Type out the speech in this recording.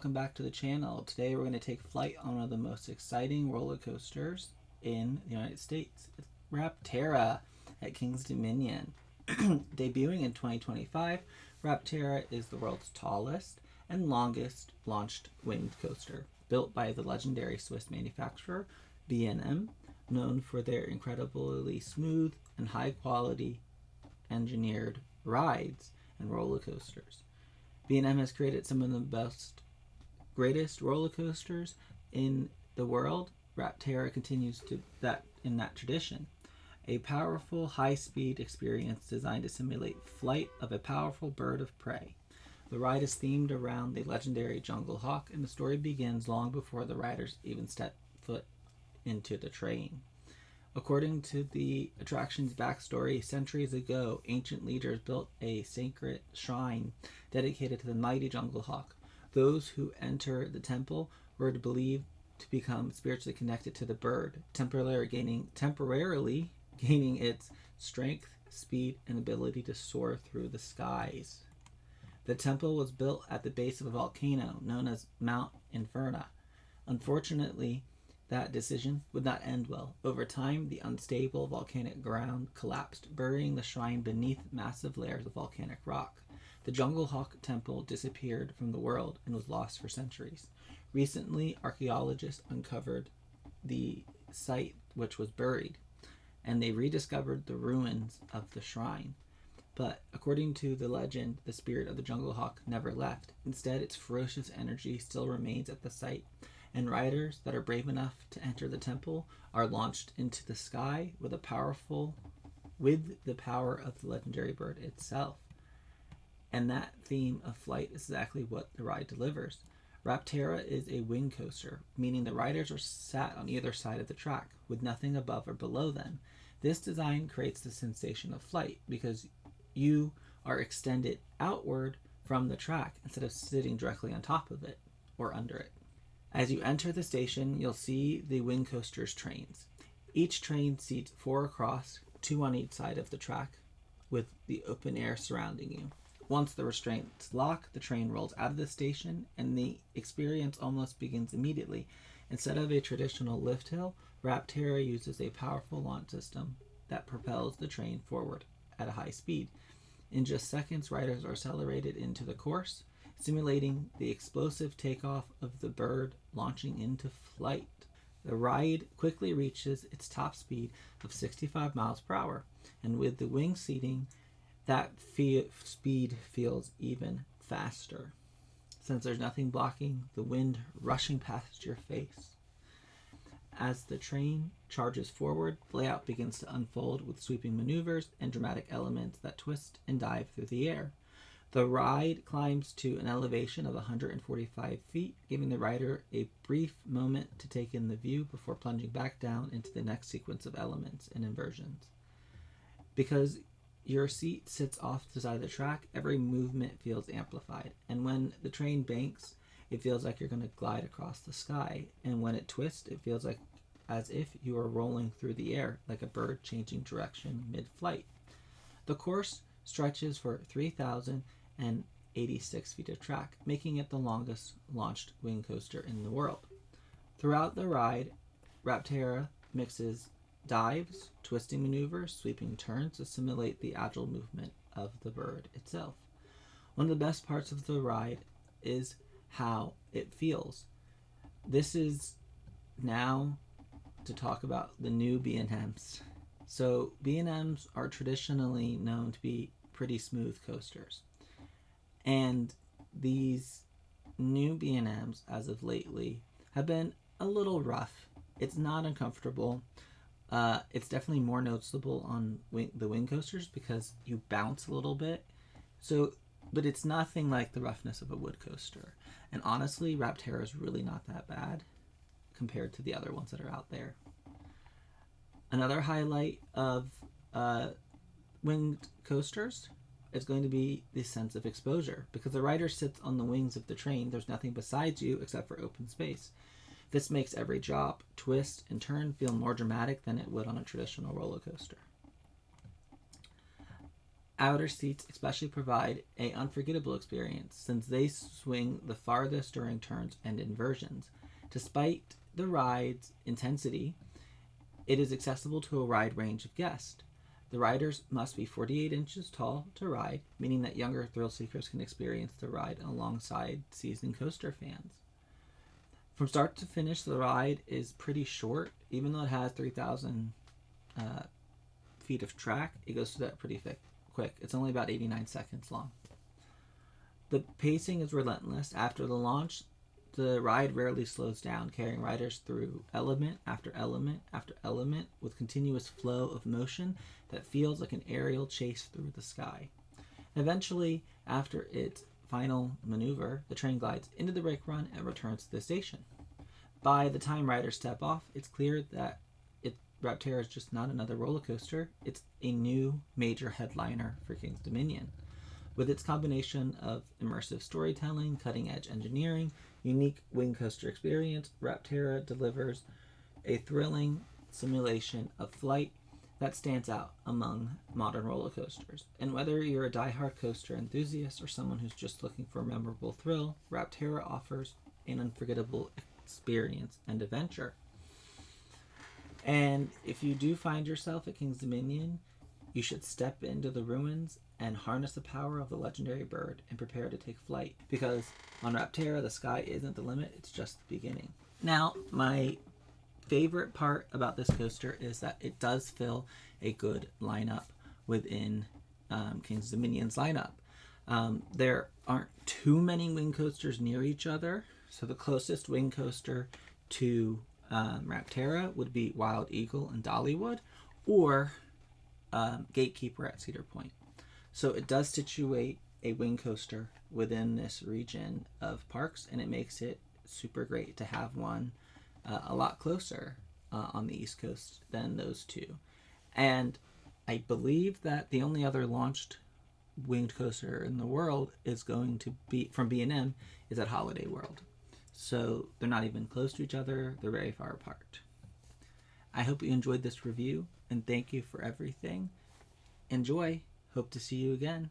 welcome back to the channel. Today we're going to take flight on one of the most exciting roller coasters in the United States. It's Rapterra at King's Dominion. Debuting in 2025, Rapterra is the world's tallest and longest launched winged coaster, built by the legendary Swiss manufacturer B&M, known for their incredibly smooth and high-quality engineered rides and roller coasters. B&M has created some of the greatest roller coasters in the world. Rapterra continues in that tradition. A powerful, high-speed experience designed to simulate flight of a powerful bird of prey. The ride is themed around the legendary jungle hawk, and the story begins long before the riders even step foot into the train. According to the attraction's backstory, centuries ago, ancient leaders built a sacred shrine dedicated to the mighty jungle hawk. Those who enter the temple were believed to become spiritually connected to the bird, temporarily gaining its strength, speed, and ability to soar through the skies. The temple was built at the base of a volcano known as Mount Inferno. Unfortunately, that decision would not end well. Over time, the unstable volcanic ground collapsed, burying the shrine beneath massive layers of volcanic rock. The Jungle Hawk Temple disappeared from the world and was lost for centuries. Recently, archaeologists uncovered the site which was buried, and they rediscovered the ruins of the shrine. But according to the legend, the spirit of the Jungle Hawk never left. Instead, its ferocious energy still remains at the site, and riders that are brave enough to enter the temple are launched into the sky with the power of the legendary bird itself. And that theme of flight is exactly what the ride delivers. Rapterra is a wing coaster, meaning the riders are sat on either side of the track, with nothing above or below them. This design creates the sensation of flight because you are extended outward from the track instead of sitting directly on top of it or under it. As you enter the station, you'll see the wing coaster's trains. Each train seats 4 across, 2 on each side of the track, with the open air surrounding you. Once the restraints lock, the train rolls out of the station, and the experience almost begins immediately. Instead of a traditional lift hill, Rapterra uses a powerful launch system that propels the train forward at a high speed. In just seconds, riders are accelerated into the course, simulating the explosive takeoff of the bird launching into flight. The ride quickly reaches its top speed of 65 miles per hour, and with the wing seating, that speed feels even faster, since there's nothing blocking the wind rushing past your face. As the train charges forward, the layout begins to unfold with sweeping maneuvers and dramatic elements that twist and dive through the air. The ride climbs to an elevation of 145 feet, giving the rider a brief moment to take in the view before plunging back down into the next sequence of elements and inversions. Because your seat sits off the side of the track, every movement feels amplified, and when the train banks, it feels like you're going to glide across the sky, and when it twists, it feels like as if you are rolling through the air, like a bird changing direction mid-flight. The course stretches for 3,086 feet of track, making it the longest launched wing coaster in the world. Throughout the ride, Rapterra mixes dives, twisting maneuvers, sweeping turns to simulate the agile movement of the bird itself. One of the best parts of the ride is how it feels. This is now to talk about the new B&Ms. So B&Ms are traditionally known to be pretty smooth coasters. And these new B&Ms, as of lately, have been a little rough. It's not uncomfortable. It's definitely more noticeable on the wing coasters because you bounce a little bit. But it's nothing like the roughness of a wood coaster. And honestly, Rapterra is really not that bad compared to the other ones that are out there. Another highlight of winged coasters is going to be the sense of exposure. Because the rider sits on the wings of the train, there's nothing besides you except for open space. This makes every drop, twist, and turn feel more dramatic than it would on a traditional roller coaster. outer seats especially provide an unforgettable experience since they swing the farthest during turns and inversions. Despite the ride's intensity, it is accessible to a wide range of guests. The riders must be 48 inches tall to ride, meaning that younger thrill seekers can experience the ride alongside seasoned coaster fans. From start to finish, the ride is pretty short. Even though it has 3,000 feet of track, it goes through that pretty quick. It's only about 89 seconds long. The pacing is relentless. After the launch, the ride rarely slows down, carrying riders through element after element after element with continuous flow of motion that feels like an aerial chase through the sky. Eventually, after its final maneuver, the train glides into the brake run and returns to the station. By the time riders step off, it's clear that Rapterra is just not another roller coaster. It's a new major headliner for King's Dominion. With its combination of immersive storytelling, cutting-edge engineering, unique wing coaster experience, Rapterra delivers a thrilling simulation of flight that stands out among modern roller coasters. And whether you're a die-hard coaster enthusiast or someone who's just looking for a memorable thrill, Rapterra offers an unforgettable experience and adventure. And if you do find yourself at King's Dominion, you should step into the ruins and harness the power of the legendary bird and prepare to take flight. Because on Rapterra, the sky isn't the limit, it's just the beginning. Now, my favorite part about this coaster is that it does fill a good lineup within King's Dominion's lineup. There aren't too many wing coasters near each other, so the closest wing coaster to Rapterra would be Wild Eagle and Dollywood, or Gatekeeper at Cedar Point. So it does situate a wing coaster within this region of parks, and it makes it super great to have one a lot closer on the East Coast than those two. And I believe that the only other launched winged coaster in the world is going to be from B&M is at Holiday World. So they're not even close to each other. They're very far apart. I hope you enjoyed this review, and thank you for everything. Enjoy. Hope to see you again.